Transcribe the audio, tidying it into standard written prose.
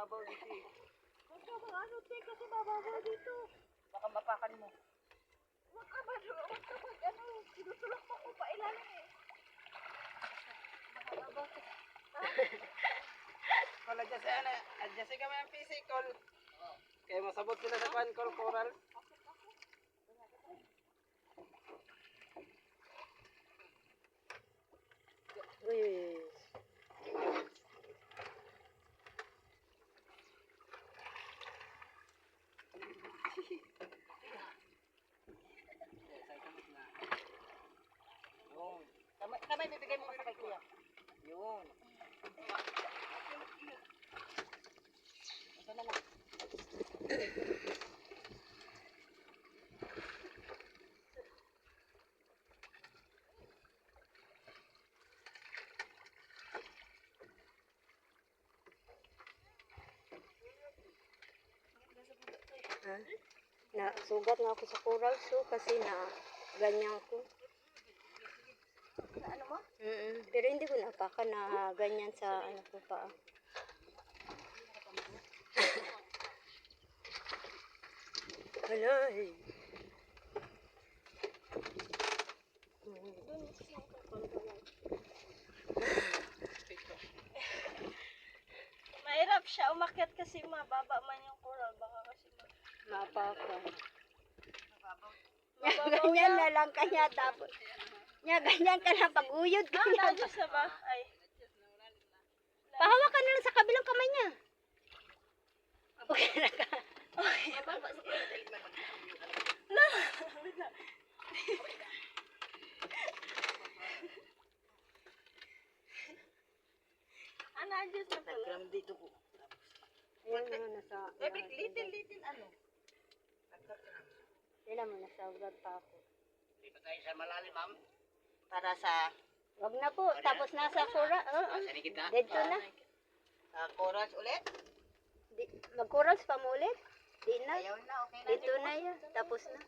mababaw dito eh. Huwag ka mga ano, te, kasi mababaw dito. Baka mapakan mo. Huwag ka ba, huwag ka mag, ano, sinutulak mo ko pa ilalim eh. Mababaw ka. Kung adjust ka may physical. Kaya masabot sila sa kwan, coral. Uy. Yun. Kamay bibigay mo sa kay kuya. Yun. Ito na lang. Na sugat nga ako sa coral so kasi na ganyan ko. Ano mo? Pero hindi ko napaka na ganyan sa ano ko pa. Halay. Mahirap siya umakyat kasi mababa man yung coral. Baka kasi Mapaka. mababaw Ganyan na lang kanya tapos. Nya ganyan ka na pag-uyod ka na. na-adjust na ba? Ay. Pahawakan na lang sa kabilang kamay niya. Okay na ka. Na-adjust na pala. Gram dito po. Ayun na nasa. Little ano. Kailan mo nasa ugat pa ako. Dito tayo sa malalim, ma'am. Para sa Wag na po. Tapos nasa coral. sa kita. Dito na. Corals ulit. Mag-corals pa mo ulit. Di na. Ayaw na, okay na. Dito na yan. Tapos na.